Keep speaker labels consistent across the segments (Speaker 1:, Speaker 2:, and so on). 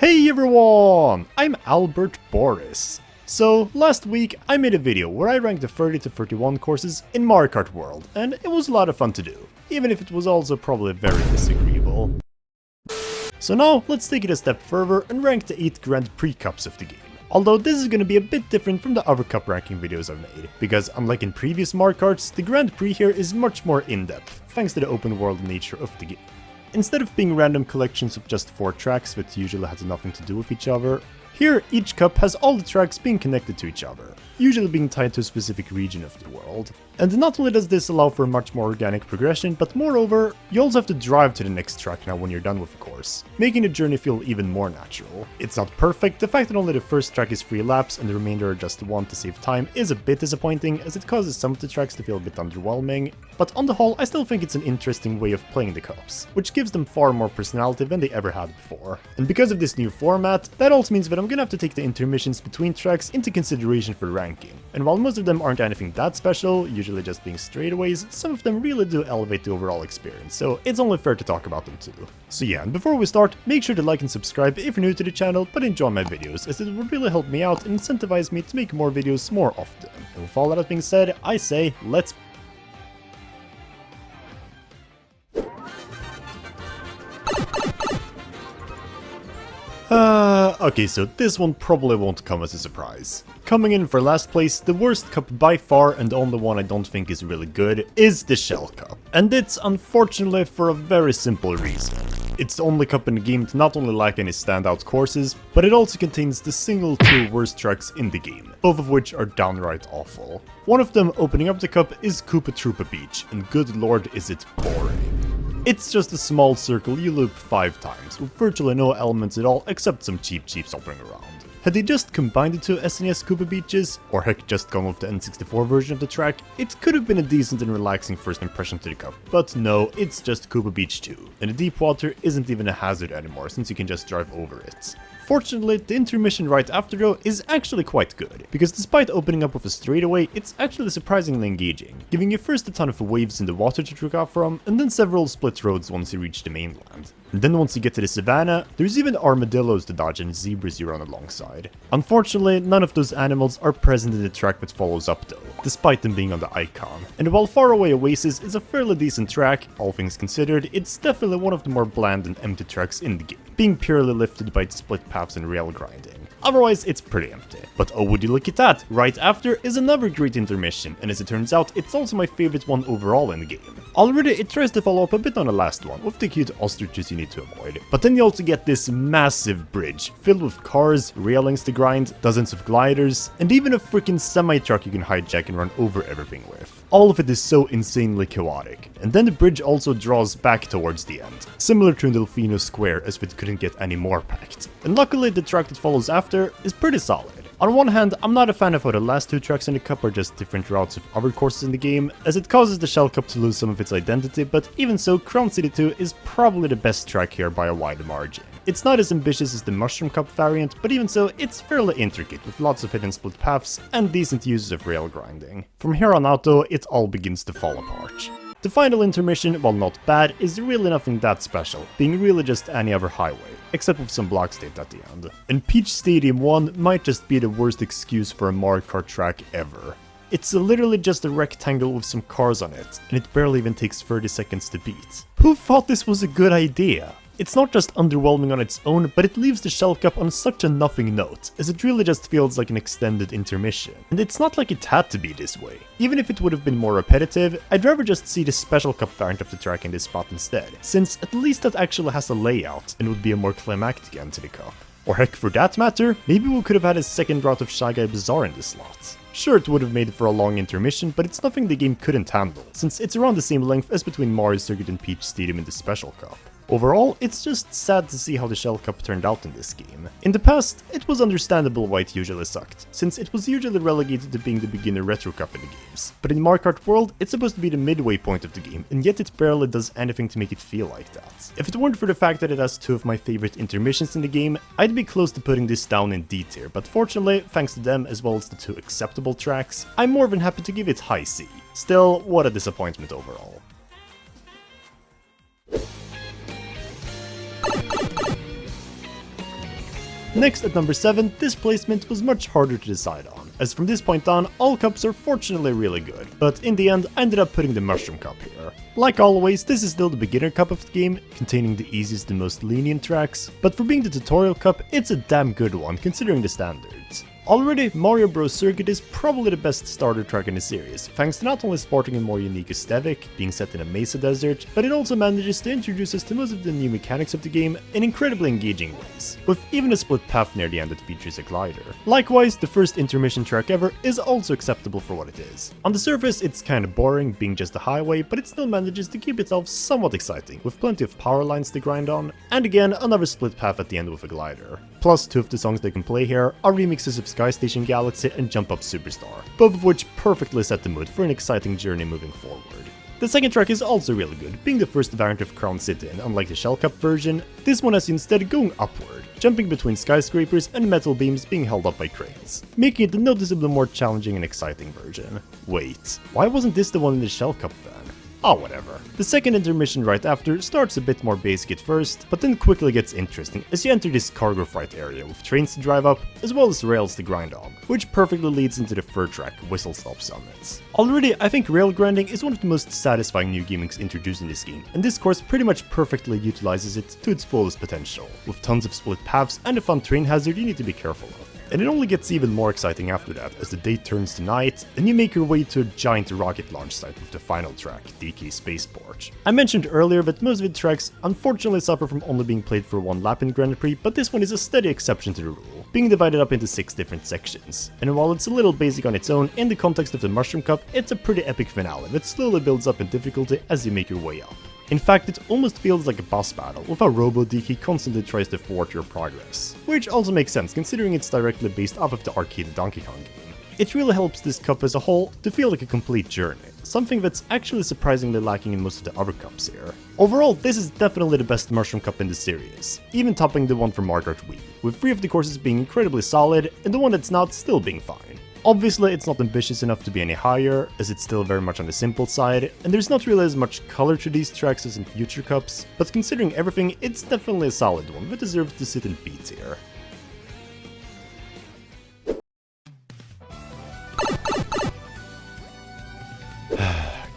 Speaker 1: Hey everyone! I'm Albert Boris. So, last week I made a video where I ranked the 30 to 31 courses in Mario Kart World, and it was a lot of fun to do, even if it was also probably very disagreeable. So now, let's take it a step further and rank the 8 Grand Prix Cups of the game. Although this is gonna be a bit different from the other cup ranking videos I've made, because unlike in previous Mario Karts, the Grand Prix here is much more in-depth, thanks to the open world nature of the game. Instead of being random collections of just 4 tracks that usually has nothing to do with each other, here each cup has all the tracks being connected to each other, usually being tied to a specific region of the world. And not only does this allow for a much more organic progression, but moreover, you also have to drive to the next track now when you're done with the course, making the journey feel even more natural. It's not perfect, the fact that only the first track is 3 laps and the remainder are just 1 to save time is a bit disappointing, as it causes some of the tracks to feel a bit underwhelming, but on the whole I still think it's an interesting way of playing the cups, which gives them far more personality than they ever had before. And because of this new format, that also means that I'm gonna have to take the intermissions between tracks into consideration for ranking. And while most of them aren't anything that special, usually just being straightaways, some of them really do elevate the overall experience, so it's only fair to talk about them too. So yeah, and before we start, make sure to like and subscribe if you're new to the channel but enjoy my videos, as it would really help me out and incentivize me to make more videos more often. And with all that being said, I say, let's okay, so this one probably won't come as a surprise. Coming in for last place, the worst cup by far and the only one I don't think is really good, is the Shell Cup. And it's unfortunately for a very simple reason. It's the only cup in the game to not only lack any standout courses, but it also contains the single 2 worst tracks in the game, both of which are downright awful. One of them opening up the cup is Koopa Troopa Beach, and good lord is it boring. It's just a small circle you loop 5 times, with virtually no elements at all except some cheap jeeps hopping around. Had they just combined the 2 SNES Koopa Beaches, or heck just gone with the N64 version of the track, it could have been a decent and relaxing first impression to the cup, but no, it's just Koopa Beach 2, and the deep water isn't even a hazard anymore since you can just drive over it. Fortunately, the intermission right after though is actually quite good, because despite opening up with a straightaway, it's actually surprisingly engaging, giving you first a ton of waves in the water to trick off from, and then several split roads once you reach the mainland. And then once you get to the savannah, there's even armadillos to dodge and zebras you run alongside. Unfortunately, none of those animals are present in the track that follows up though, despite them being on the icon. And while Faraway Oasis is a fairly decent track, all things considered, it's definitely one of the more bland and empty tracks in the game, being purely lifted by its split paths and rail grinding. Otherwise, it's pretty empty. But oh, would you look at that, right after is another great intermission, and as it turns out, it's also my favorite one overall in the game. Already, it tries to follow up a bit on the last one, with the cute ostriches you need to avoid. But then you also get this massive bridge, filled with cars, railings to grind, dozens of gliders, and even a freaking semi-truck you can hijack and run over everything with. All of it is so insanely chaotic. And then the bridge also draws back towards the end, similar to Delfino Square, as if it couldn't get any more packed. And luckily, the track that follows after is pretty solid. On one hand, I'm not a fan of how the last 2 tracks in the cup are just different routes of other courses in the game, as it causes the Shell Cup to lose some of its identity, but even so, Crown City 2 is probably the best track here by a wide margin. It's not as ambitious as the Mushroom Cup variant, but even so, it's fairly intricate, with lots of hidden split paths and decent uses of rail grinding. From here on out though, it all begins to fall apart. The final intermission, while not bad, is really nothing that special, being really just any other highway, except with some block state at the end. And Peach Stadium 1 might just be the worst excuse for a Mario Kart track ever. It's literally just a rectangle with some cars on it, and it barely even takes 30 seconds to beat. Who thought this was a good idea? It's not just underwhelming on its own, but it leaves the Shell Cup on such a nothing note, as it really just feels like an extended intermission. And it's not like it had to be this way. Even if it would have been more repetitive, I'd rather just see the Special Cup variant of the track in this spot instead, since at least that actually has a layout and would be a more climactic end to the cup. Or heck, for that matter, maybe we could have had a second route of Shy Guy Bazaar in this slot. Sure, it would have made for a long intermission, but it's nothing the game couldn't handle, since it's around the same length as between Mario Circuit and Peach Stadium in the Special Cup. Overall, it's just sad to see how the Shell Cup turned out in this game. In the past, it was understandable why it usually sucked, since it was usually relegated to being the beginner retro cup in the games. But in Mario Kart World, it's supposed to be the midway point of the game, and yet it barely does anything to make it feel like that. If it weren't for the fact that it has 2 of my favorite intermissions in the game, I'd be close to putting this down in D tier, but fortunately, thanks to them as well as the 2 acceptable tracks, I'm more than happy to give it high C. Still, what a disappointment overall. Next at number 7, this placement was much harder to decide on, as from this point on, all cups are fortunately really good, but in the end I ended up putting the Mushroom Cup here. Like always, this is still the beginner cup of the game, containing the easiest and most lenient tracks, but for being the tutorial cup, it's a damn good one considering the standards. Already, Mario Bros. Circuit is probably the best starter track in the series, thanks to not only sporting a more unique aesthetic, being set in a mesa desert, but it also manages to introduce us to most of the new mechanics of the game in incredibly engaging ways, with even a split path near the end that features a glider. Likewise, the first intermission track ever is also acceptable for what it is. On the surface, it's kinda boring, being just a highway, but it still manages to keep itself somewhat exciting, with plenty of power lines to grind on, and again, another split path at the end with a glider. Plus, 2 of the songs they can play here are remixes of Sky Station Galaxy and Jump Up Superstar, both of which perfectly set the mood for an exciting journey moving forward. The second track is also really good, being the first variant of Crown City, and unlike the Shell Cup version, this one has you instead going upward, jumping between skyscrapers and metal beams being held up by cranes, making it a noticeably more challenging and exciting version. Wait, why wasn't this the one in the Shell Cup then? Oh, whatever. The second intermission right after starts a bit more basic at first, but then quickly gets interesting as you enter this cargo freight area with trains to drive up, as well as rails to grind on, which perfectly leads into the third track, Whistle Stop Summits. Already, I think rail grinding is one of the most satisfying new gimmicks introduced in this game, and this course pretty much perfectly utilizes it to its fullest potential, with tons of split paths and a fun train hazard you need to be careful of. And it only gets even more exciting after that, as the day turns to night, and you make your way to a giant rocket launch site with the final track, DK Spaceport. I mentioned earlier that most of the tracks unfortunately suffer from only being played for one lap in Grand Prix, but this one is a steady exception to the rule, being divided up into 6 different sections. And while it's a little basic on its own, in the context of the Mushroom Cup, it's a pretty epic finale that slowly builds up in difficulty as you make your way up. In fact, it almost feels like a boss battle, with how Robo DK constantly tries to thwart your progress. Which also makes sense considering it's directly based off of the arcade Donkey Kong game. It really helps this cup as a whole to feel like a complete journey, something that's actually surprisingly lacking in most of the other cups here. Overall, this is definitely the best Mushroom Cup in the series, even topping the one from Mario Kart Wii, with 3 of the courses being incredibly solid and the one that's not still being fine. Obviously, it's not ambitious enough to be any higher, as it's still very much on the simple side, and there's not really as much color to these tracks as in future cups, but considering everything, it's definitely a solid one that deserves to sit in B tier.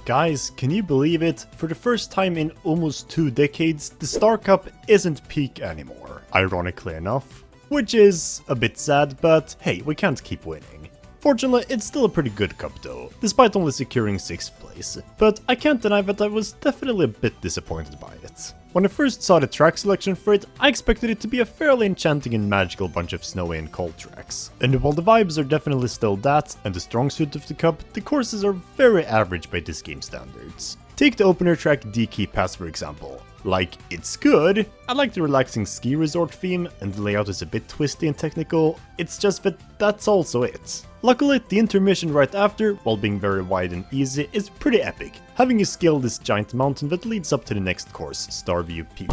Speaker 1: Guys, can you believe it? For the first time in almost 2 decades, the Star Cup isn't peak anymore, ironically enough. Which is a bit sad, but hey, we can't keep winning. Fortunately, it's still a pretty good cup though, despite only securing 6th place, but I can't deny that I was definitely a bit disappointed by it. When I first saw the track selection for it, I expected it to be a fairly enchanting and magical bunch of snowy and cold tracks. And while the vibes are definitely still that, and the strong suit of the cup, the courses are very average by this game standards. Take the opener track DK Pass for example. Like, it's good. I like the relaxing ski resort theme, and the layout is a bit twisty and technical, it's just that that's also it. Luckily, the intermission right after, while being very wide and easy, is pretty epic, having you scale this giant mountain that leads up to the next course, Starview Peak.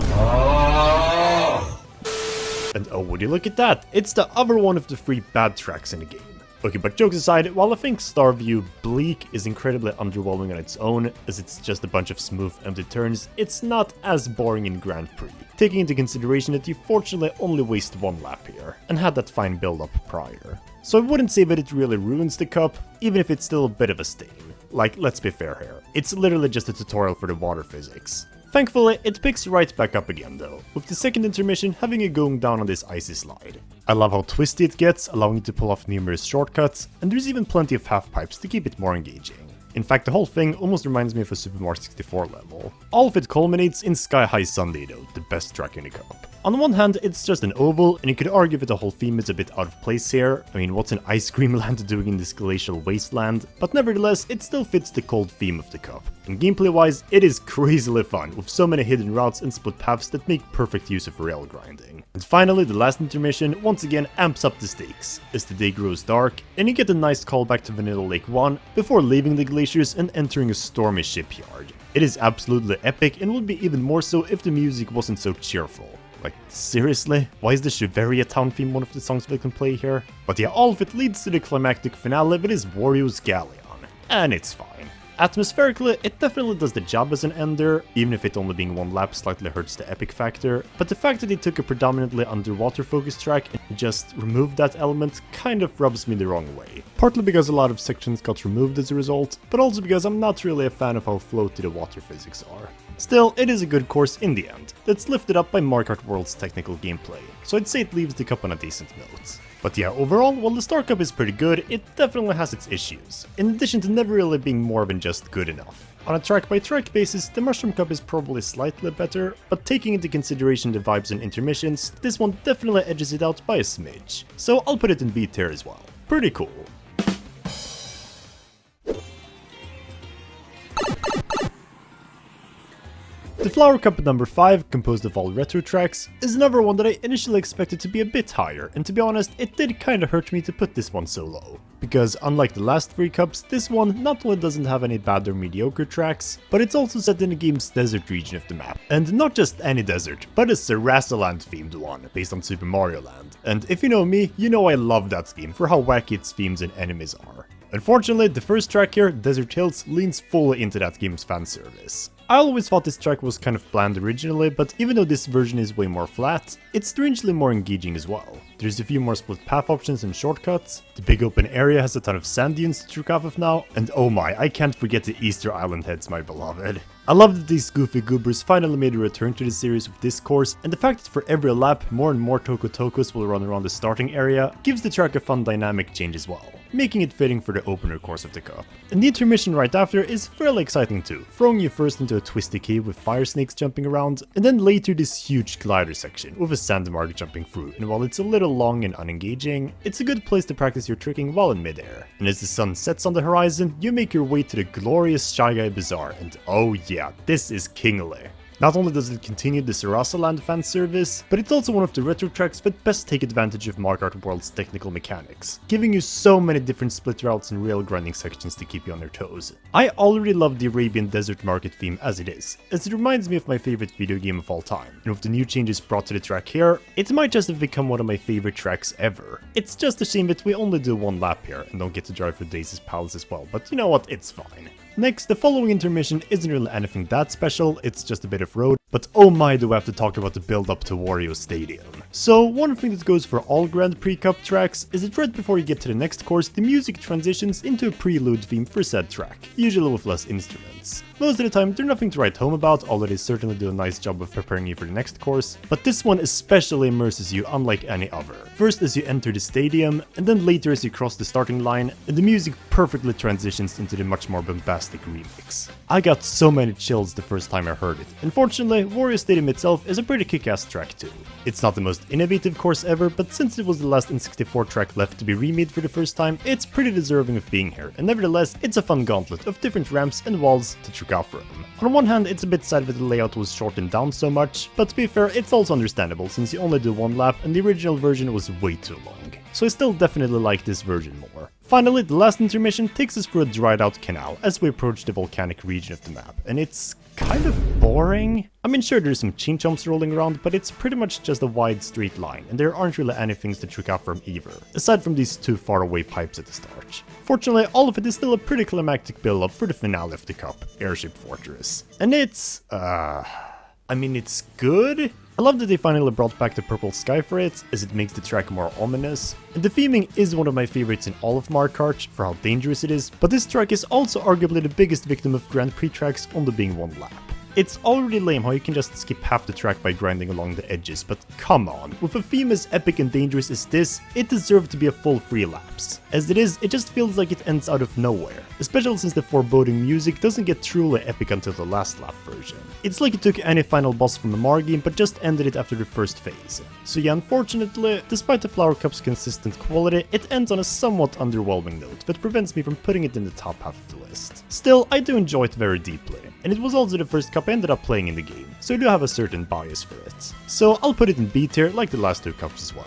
Speaker 1: And oh, would you look at that, it's the other one of the 3 bad tracks in the game. Okay, but jokes aside, while I think Starview Bleak is incredibly underwhelming on its own, as it's just a bunch of smooth empty turns, it's not as boring in Grand Prix, taking into consideration that you fortunately only waste 1 lap here, and had that fine build-up prior. So I wouldn't say that it really ruins the cup, even if it's still a bit of a stain. Like, let's be fair here, it's literally just a tutorial for the water physics. Thankfully, it picks right back up again though, with the second intermission having it going down on this icy slide. I love how twisty it gets, allowing you to pull off numerous shortcuts, and there's even plenty of half-pipes to keep it more engaging. In fact, the whole thing almost reminds me of a Super Mario 64 level. All of it culminates in Sky High Sundae though, the best track in the cup. On one hand, it's just an oval, and you could argue that the whole theme is a bit out of place here. I mean, what's an ice cream land doing in this glacial wasteland? But nevertheless, it still fits the cold theme of the cup. And gameplay-wise, it is crazily fun, with so many hidden routes and split paths that make perfect use of rail grinding. And finally, the last intermission once again amps up the stakes, as the day grows dark, and you get a nice callback to Vanilla Lake 1 before leaving the glaciers and entering a stormy shipyard. It is absolutely epic and would be even more so if the music wasn't so cheerful. Like, seriously? Why is the Shiveria town theme one of the songs we can play here? But yeah, all of it leads to the climactic finale that is Wario's Galleon. And it's fine. Atmospherically, it definitely does the job as an ender, even if it only being one lap slightly hurts the epic factor, but the fact that they took a predominantly underwater focused track and just removed that element kind of rubs me the wrong way. Partly because a lot of sections got removed as a result, but also because I'm not really a fan of how floaty the water physics are. Still, it is a good course in the end, that's lifted up by Mario Kart World's technical gameplay, so I'd say it leaves the cup on a decent note. But yeah, overall, while the Star Cup is pretty good, it definitely has its issues, in addition to never really being more than just good enough. On a track-by-track basis, the Mushroom Cup is probably slightly better, but taking into consideration the vibes and intermissions, this one definitely edges it out by a smidge, so I'll put it in B tier as well. Pretty cool. The Flower Cup at number 5, composed of all retro tracks, is another one that I initially expected to be a bit higher, and to be honest, it did kinda hurt me to put this one so low. Because unlike the last 3 cups, this one not only doesn't have any bad or mediocre tracks, but it's also set in the game's desert region of the map. And not just any desert, but a Sarasaland themed one, based on Super Mario Land. And if you know me, you know I love that game for how wacky its themes and enemies are. Unfortunately, the first track here, Desert Hills, leans fully into that game's fan service. I always thought this track was kind of bland originally, but even though this version is way more flat, it's strangely more engaging as well. There's a few more split path options and shortcuts, the big open area has a ton of sand dunes to trick off of now, and oh my, I can't forget the Easter Island heads, my beloved. I love that these goofy goobers finally made a return to the series with this course, and the fact that for every lap more and more Toko Tokos will run around the starting area gives the track a fun dynamic change as well, making it fitting for the opener course of the cup. And the intermission right after is fairly exciting too, throwing you first into a twisty cave with fire snakes jumping around, and then later this huge glider section with a sandmark jumping through, and while it's a little long and unengaging, it's a good place to practice your tricking while in midair. And as the sun sets on the horizon, you make your way to the glorious Shy Guy Bazaar, and oh yeah, this is kingly. Not only does it continue the Sarasaland fan service, but it's also one of the retro tracks that best take advantage of Mario Kart World's technical mechanics, giving you so many different split routes and rail grinding sections to keep you on your toes. I already love the Arabian Desert Market theme as it is, as it reminds me of my favorite video game of all time, and with the new changes brought to the track here, it might just have become one of my favorite tracks ever. It's just a shame that we only do one lap here and don't get to drive through Daisy's Palace as well, but you know what, it's fine. Next, the following intermission isn't really anything that special, it's just a bit of road, but oh my do I have to talk about the build up to Wario Stadium. So one thing that goes for all Grand Prix Cup tracks is that right before you get to the next course, the music transitions into a prelude theme for said track, usually with less instruments. Most of the time they're nothing to write home about, although they certainly do a nice job of preparing you for the next course, but this one especially immerses you unlike any other. First as you enter the stadium, and then later as you cross the starting line, and the music perfectly transitions into the much more bombastic remix. I got so many chills the first time I heard it. Unfortunately, Wario Stadium itself is a pretty kick-ass track too. It's not the most innovative course ever, but since it was the last N64 track left to be remade for the first time, it's pretty deserving of being here, and nevertheless, it's a fun gauntlet of different ramps and walls to trick off from. On one hand, it's a bit sad that the layout was shortened down so much, but to be fair, it's also understandable since you only do one lap and the original version was way too long. So I still definitely like this version more. Finally, the last intermission takes us through a dried out canal as we approach the volcanic region of the map, and it's kind of boring. I mean, sure, there's some chin-chomps rolling around, but it's pretty much just a wide straight line, and there aren't really any things to trick off from either, aside from these two faraway pipes at the start. Fortunately, all of it is still a pretty climactic build-up for the finale of the cup, Airship Fortress. And it's, I mean, it's good. I love that they finally brought back the purple sky for it, as it makes the track more ominous. And the theming is one of my favorites in all of Mario Kart, for how dangerous it is, but this track is also arguably the biggest victim of Grand Prix tracks only being one lap. It's already lame how you can just skip half the track by grinding along the edges, but come on, with a theme as epic and dangerous as this, it deserved to be a full 3 laps. As it is, it just feels like it ends out of nowhere, especially since the foreboding music doesn't get truly epic until the last lap version. It's like it took any final boss from a Mario game but just ended it after the first phase. So yeah, unfortunately, despite the Flower Cup's consistent quality, it ends on a somewhat underwhelming note that prevents me from putting it in the top half of the list. Still, I do enjoy it very deeply, and it was also the first cup I ended up playing in the game, so I do have a certain bias for it. So I'll put it in B tier like the last 2 cups as well.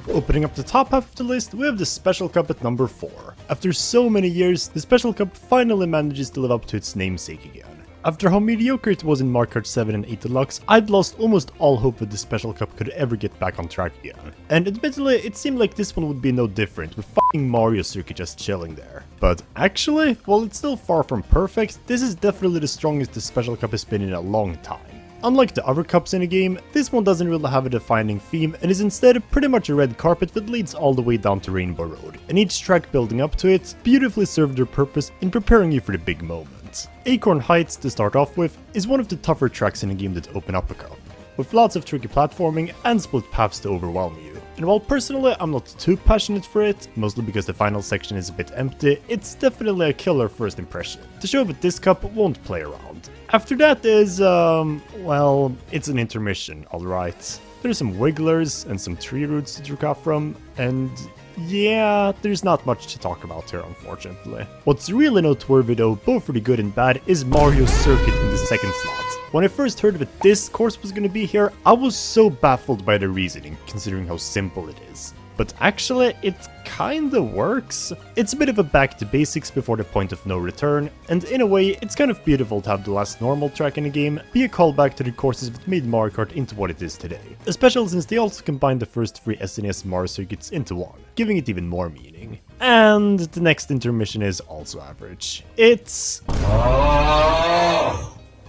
Speaker 1: Opening up the top half of the list, we have the Special Cup at number 4. After so many years, the Special Cup finally manages to live up to its namesake again. After how mediocre it was in Mario Kart 7 and 8 Deluxe, I'd lost almost all hope that the Special Cup could ever get back on track again. And admittedly, it seemed like this one would be no different, with fucking Mario Circuit just chilling there. But actually, while it's still far from perfect, this is definitely the strongest the Special Cup has been in a long time. Unlike the other cups in the game, this one doesn't really have a defining theme and is instead pretty much a red carpet that leads all the way down to Rainbow Road, and each track building up to it beautifully served their purpose in preparing you for the big moment. Acorn Heights, to start off with, is one of the tougher tracks in the game that open up a cup, with lots of tricky platforming and split paths to overwhelm you. And while personally I'm not too passionate for it, mostly because the final section is a bit empty, it's definitely a killer first impression, to show that this cup won't play around. After that is, well, it's an intermission, alright. There's some wigglers and some tree roots to drink off from, and yeah, there's not much to talk about here, unfortunately. What's really noteworthy though, both for the good and bad, is Mario's Circuit in the second slot. When I first heard that this course was gonna be here, I was so baffled by the reasoning, considering how simple it is. But actually, it kinda works. It's a bit of a back to basics before the point of no return, and in a way, it's kind of beautiful to have the last normal track in the game be a callback to the courses that made Mario Kart into what it is today. Especially since they also combined the first 3 SNES Mario circuits into one, giving it even more meaning. And the next intermission is also average. It's...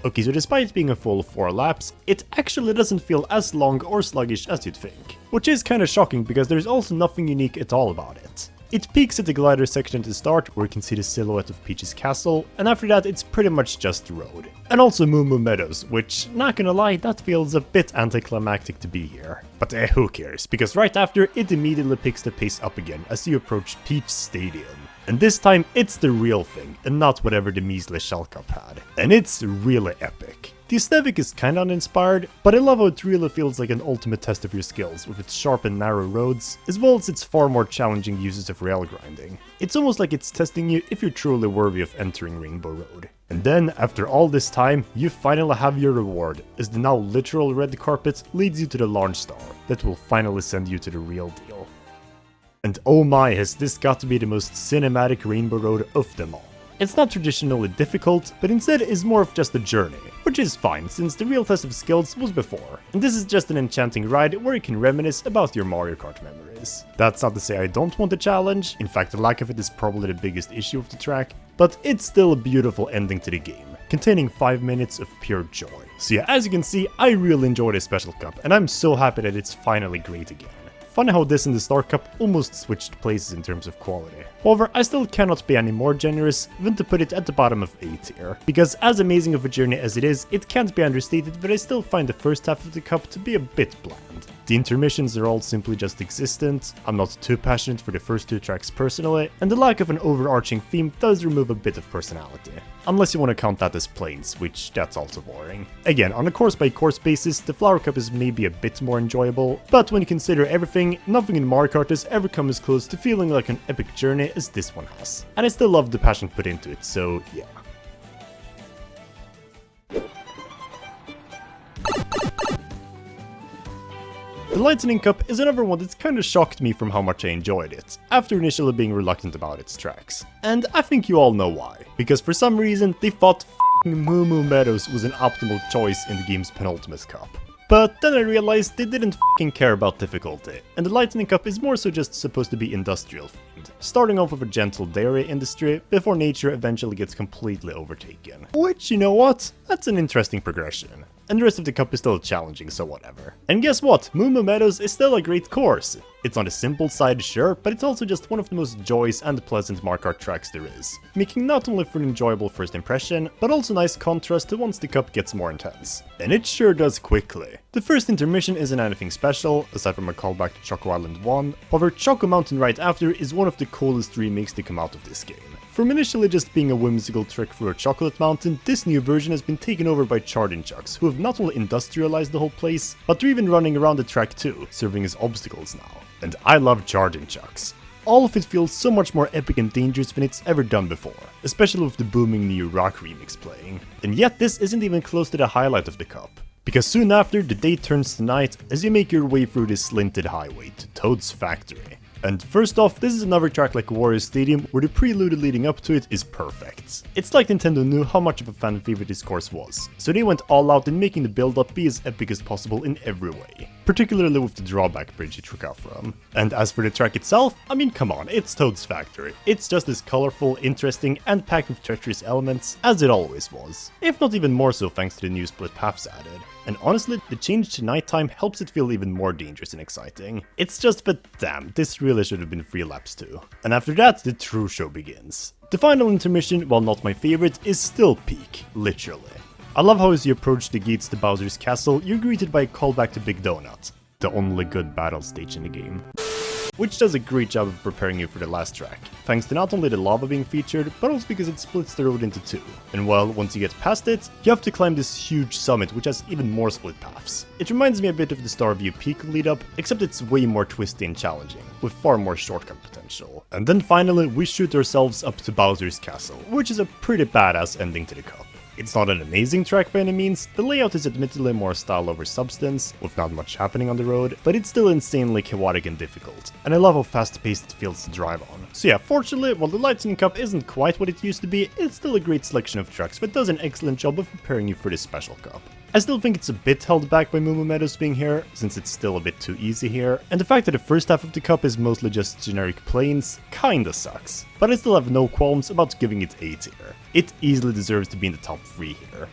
Speaker 1: Okay, so despite being a full 4 laps, it actually doesn't feel as long or sluggish as you'd think. Which is kinda shocking because there's also nothing unique at all about it. It peaks at the glider section at the start, where you can see the silhouette of Peach's castle, and after that it's pretty much just road. And also Moo Moo Meadows, which, not gonna lie, that feels a bit anticlimactic to be here. But who cares, because right after, it immediately picks the pace up again as you approach Peach Stadium. And this time, it's the real thing, and not whatever the measly Shell Cup had. And it's really epic. The aesthetic is kinda uninspired, but I love how it really feels like an ultimate test of your skills with its sharp and narrow roads, as well as its far more challenging uses of rail grinding. It's almost like it's testing you if you're truly worthy of entering Rainbow Road. And then, after all this time, you finally have your reward, as the now literal red carpet leads you to the launch star that will finally send you to the real deal. And oh my, has this got to be the most cinematic Rainbow Road of them all. It's not traditionally difficult, but instead is more of just a journey, which is fine since the real test of skills was before, and this is just an enchanting ride where you can reminisce about your Mario Kart memories. That's not to say I don't want the challenge, in fact the lack of it is probably the biggest issue of the track, but it's still a beautiful ending to the game, containing 5 minutes of pure joy. So yeah, as you can see, I really enjoyed this Special Cup, and I'm so happy that it's finally great again. Funny how this and the Star Cup almost switched places in terms of quality. However, I still cannot be any more generous than to put it at the bottom of A tier, because as amazing of a journey as it is, it can't be understated that I still find the first half of the cup to be a bit bland. The intermissions are all simply just existent, I'm not too passionate for the first 2 tracks personally, and the lack of an overarching theme does remove a bit of personality. Unless you want to count that as planes, which that's also boring. Again, on a course-by-course basis, the Flower Cup is maybe a bit more enjoyable, but when you consider everything, nothing in Mario Kart has ever come as close to feeling like an epic journey as this one has. And I still love the passion put into it, so yeah. The Lightning Cup is another one that's kinda shocked me from how much I enjoyed it, after initially being reluctant about its tracks. And I think you all know why. Because for some reason, they thought Moo Moo Meadows was an optimal choice in the game's penultimate cup. But then I realized they didn't care about difficulty, and the Lightning Cup is more so just supposed to be industrial themed, starting off with a gentle dairy industry before nature eventually gets completely overtaken. Which, you know what? That's an interesting progression. And the rest of the cup is still challenging, so whatever. And guess what? Moo Moo Meadows is still a great course. It's on the simple side, sure, but it's also just one of the most joyous and pleasant Mario Kart tracks there is, making not only for an enjoyable first impression, but also nice contrast to once the cup gets more intense. And it sure does quickly. The first intermission isn't anything special, aside from a callback to Choco Island 1, however Choco Mountain right after is one of the coolest remakes to come out of this game. From initially just being a whimsical trick through a chocolate mountain, this new version has been taken over by Chardinchucks, who have not only industrialized the whole place, but they're even running around the track too, serving as obstacles now. And I love Chardinchucks. All of it feels so much more epic and dangerous than it's ever done before, especially with the booming new rock remix playing. And yet this isn't even close to the highlight of the cup. Because soon after, the day turns to night as you make your way through this slinted highway to Toad's factory. And first off, this is another track like Warrior Stadium where the prelude leading up to it is perfect. It's like Nintendo knew how much of a fan favorite this course was, so they went all out in making the build-up be as epic as possible in every way. Particularly with the drawback bridge you took off from. And as for the track itself, I mean come on, it's Toad's Factory. It's just as colorful, interesting, and packed with treacherous elements as it always was. If not even more so thanks to the new split paths added. And honestly, the change to nighttime helps it feel even more dangerous and exciting. It's just that damn, this really should have been 3 laps too. And after that, the true show begins. The final intermission, while not my favorite, is still peak, literally. I love how as you approach the gates to Bowser's castle, you're greeted by a callback to Big Donut, the only good battle stage in the game. Which does a great job of preparing you for the last track, thanks to not only the lava being featured, but also because it splits the road into 2. And well, once you get past it, you have to climb this huge summit which has even more split paths. It reminds me a bit of the Starview Peak lead up, except it's way more twisty and challenging, with far more shortcut potential. And then finally, we shoot ourselves up to Bowser's castle, which is a pretty badass ending to the cup. It's not an amazing track by any means, the layout is admittedly more style over substance, with not much happening on the road, but it's still insanely chaotic and difficult, and I love how fast paced it feels to drive on. So yeah, fortunately, while the Lightning Cup isn't quite what it used to be, it's still a great selection of tracks that does an excellent job of preparing you for this special cup. I still think it's a bit held back by Moo Moo Meadows being here, since it's still a bit too easy here, and the fact that the first half of the cup is mostly just generic plains kinda sucks. But I still have no qualms about giving it A tier. It easily deserves to be in the top 3 here.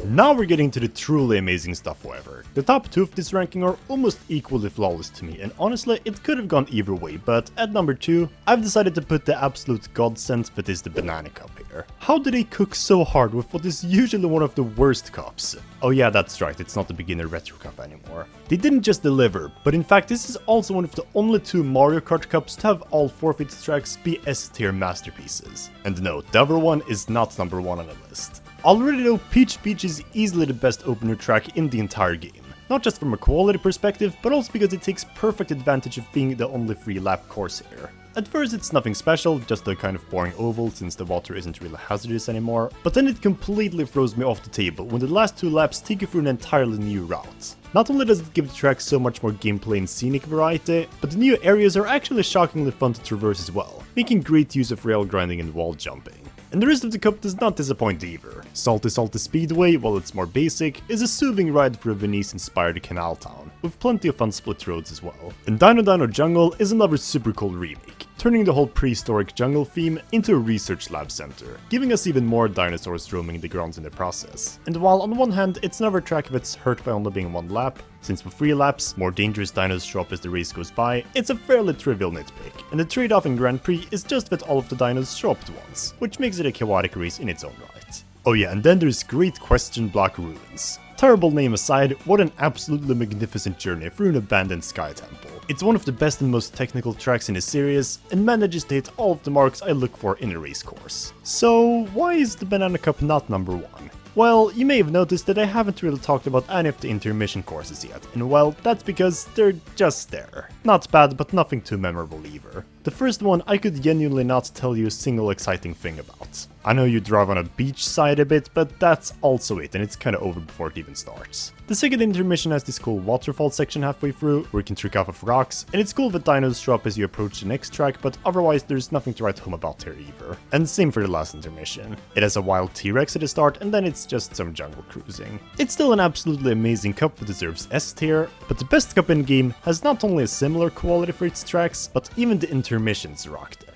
Speaker 1: Now we're getting to the truly amazing stuff, however. The top 2 of this ranking are almost equally flawless to me, and honestly, it could have gone either way, but at number 2, I've decided to put the absolute godsend that is the Banana Cup here. How do they cook so hard with what is usually one of the worst cups? Oh yeah, that's right, it's not the beginner retro cup anymore. They didn't just deliver, but in fact this is also one of the only 2 Mario Kart cups to have all 4 of its tracks be S-tier masterpieces. And no, the other one is not number 1 on the list. Already though, Peach Beach is easily the best opener track in the entire game. Not just from a quality perspective, but also because it takes perfect advantage of being the only 3-lap course here. At first it's nothing special, just a kind of boring oval since the water isn't really hazardous anymore, but then it completely throws me off the table when the last 2 laps take you through an entirely new route. Not only does it give the track so much more gameplay and scenic variety, but the new areas are actually shockingly fun to traverse as well, making great use of rail grinding and wall jumping. And the rest of the cup does not disappoint either. Salty Salty Speedway, while it's more basic, is a soothing ride for a Venice-inspired canal town, with plenty of fun split roads as well. And Dino Dino Jungle is another super cool remake, turning the whole prehistoric jungle theme into a research lab center, giving us even more dinosaurs roaming the grounds in the process. And while on one hand it's another track that's hurt by only being 1 lap, since with 3 laps, more dangerous dinos show up as the race goes by, it's a fairly trivial nitpick, and the trade-off in Grand Prix is just that all of the dinos show up at once, which makes it a chaotic race in its own right. Oh yeah, and then there's Great Question Block Ruins. Terrible name aside, what an absolutely magnificent journey through an abandoned sky temple. It's one of the best and most technical tracks in the series, and manages to hit all of the marks I look for in a race course. So why is the Banana Cup not number 1? Well, you may have noticed that I haven't really talked about any of the intermission courses yet, and well, that's because they're just there. Not bad, but nothing too memorable either. The first one I could genuinely not tell you a single exciting thing about. I know you drive on a beach side a bit, but that's also it, and it's kinda over before it even starts. The second intermission has this cool waterfall section halfway through, where you can trick off of rocks, and it's cool that dinos show up as you approach the next track, but otherwise there's nothing to write home about here either. And same for the last intermission. It has a wild T-Rex at the start, and then it's just some jungle cruising. It's still an absolutely amazing cup that deserves S tier, but the best cup in game has not only a similar quality for its tracks, but even the intermissions rock there.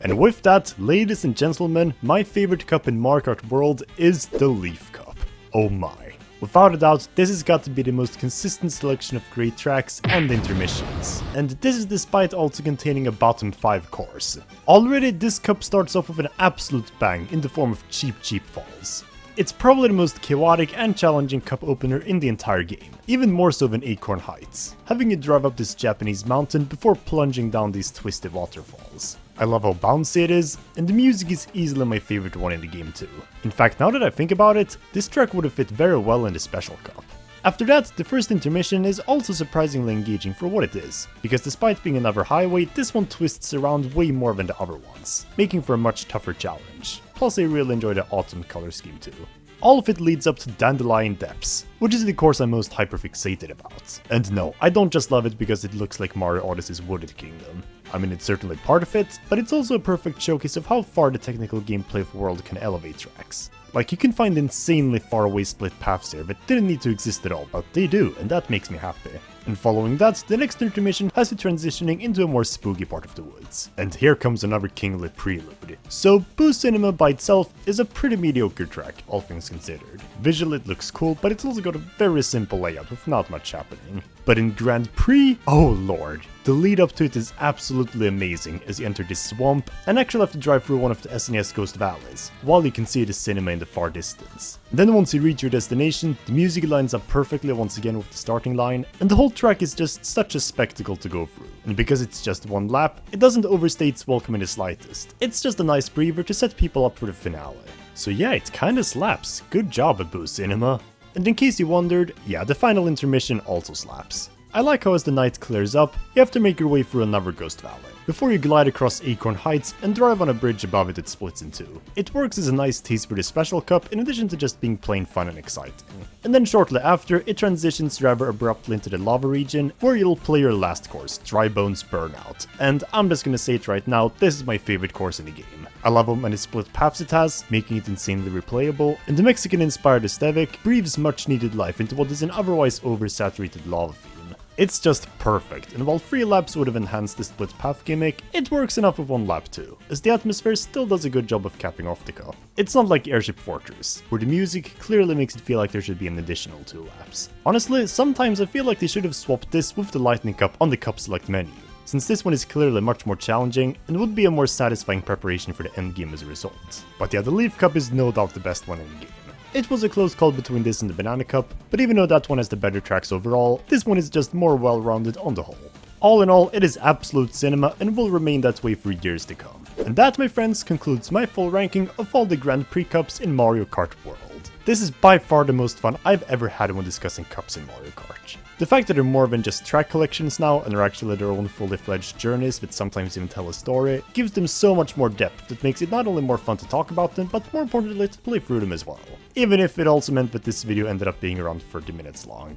Speaker 1: And with that, ladies and gentlemen, my favorite cup in Mario Kart World is the Leaf Cup. Oh my. Without a doubt, this has got to be the most consistent selection of great tracks and intermissions. And this is despite also containing a bottom 5 course. Already, this cup starts off with an absolute bang in the form of Cheap Falls. It's probably the most chaotic and challenging cup opener in the entire game, even more so than Acorn Heights, having you drive up this Japanese mountain before plunging down these twisted waterfalls. I love how bouncy it is, and the music is easily my favorite one in the game too. In fact, now that I think about it, this track would have fit very well in the Special Cup. After that, the first intermission is also surprisingly engaging for what it is, because despite being another highway, this one twists around way more than the other ones, making for a much tougher challenge. Plus I really enjoy the autumn color scheme too. All of it leads up to Dandelion Depths, which is the course I'm most hyperfixated about. And no, I don't just love it because it looks like Mario Odyssey's Wooded Kingdom. I mean, it's certainly part of it, but it's also a perfect showcase of how far the technical gameplay of World can elevate tracks. Like, you can find insanely far away split paths here that didn't need to exist at all, but they do, and that makes me happy. And following that, the next intermission has you transitioning into a more spooky part of the woods. And here comes another kinglet prelude. So, Boo Cinema by itself is a pretty mediocre track, all things considered. Visually it looks cool, but it's also got a very simple layout with not much happening. But in Grand Prix, oh lord, the lead up to it is absolutely amazing as you enter this swamp and actually have to drive through one of the SNES Ghost Valleys, while you can see the cinema in the far distance. Then once you reach your destination, the music lines up perfectly once again with the starting line, and the whole track is just such a spectacle to go through. And because it's just one lap, it doesn't overstay its welcome in the slightest. It's just a nice breather to set people up for the finale. So yeah, it kinda slaps. Good job, Boo Cinema. And in case you wondered, yeah, the final intermission also slaps. I like how as the night clears up, you have to make your way through another Ghost Valley, before you glide across Acorn Heights and drive on a bridge above it that splits in two. It works as a nice tease for the special cup in addition to just being plain fun and exciting. And then shortly after, it transitions rather abruptly into the lava region, where you'll play your last course, Dry Bones Burnout. And I'm just gonna say it right now, this is my favorite course in the game. I love how many split paths it has, making it insanely replayable, and the Mexican-inspired aesthetic breathes much needed life into what is an otherwise oversaturated lava theme. It's just perfect, and while 3 laps would have enhanced the split path gimmick, it works enough with 1 lap too, as the atmosphere still does a good job of capping off the cup. It's not like Airship Fortress, where the music clearly makes it feel like there should be an additional 2 laps. Honestly, sometimes I feel like they should have swapped this with the Lightning Cup on the cup select menu, since this one is clearly much more challenging and would be a more satisfying preparation for the endgame as a result. But yeah, the Leaf Cup is no doubt the best one in the game. It was a close call between this and the Banana Cup, but even though that one has the better tracks overall, this one is just more well-rounded on the whole. All in all, it is absolute cinema and will remain that way for years to come. And that, my friends, concludes my full ranking of all the Grand Prix Cups in Mario Kart World. This is by far the most fun I've ever had when discussing cups in Mario Kart. The fact that they're more than just track collections now and are actually their own fully fledged journeys that sometimes even tell a story, gives them so much more depth that makes it not only more fun to talk about them, but more importantly to play through them as well. Even if it also meant that this video ended up being around 30 minutes long.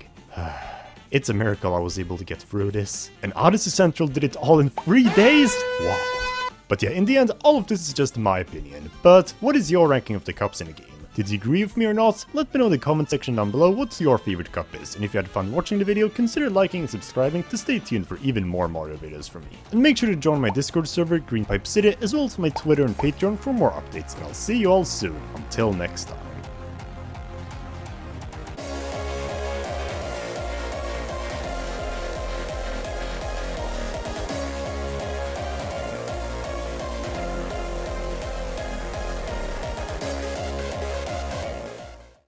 Speaker 1: It's a miracle I was able to get through this. And Odyssey Central did it all in 3 days? Wow. But yeah, in the end, all of this is just my opinion. But what is your ranking of the cups in the game? Did you agree with me or not? Let me know in the comment section down below what your favorite cup is, and if you had fun watching the video, consider liking and subscribing to stay tuned for even more Mario videos from me. And make sure to join my Discord server, Greenpipe City, as well as my Twitter and Patreon for more updates, and I'll see you all soon. Until next time.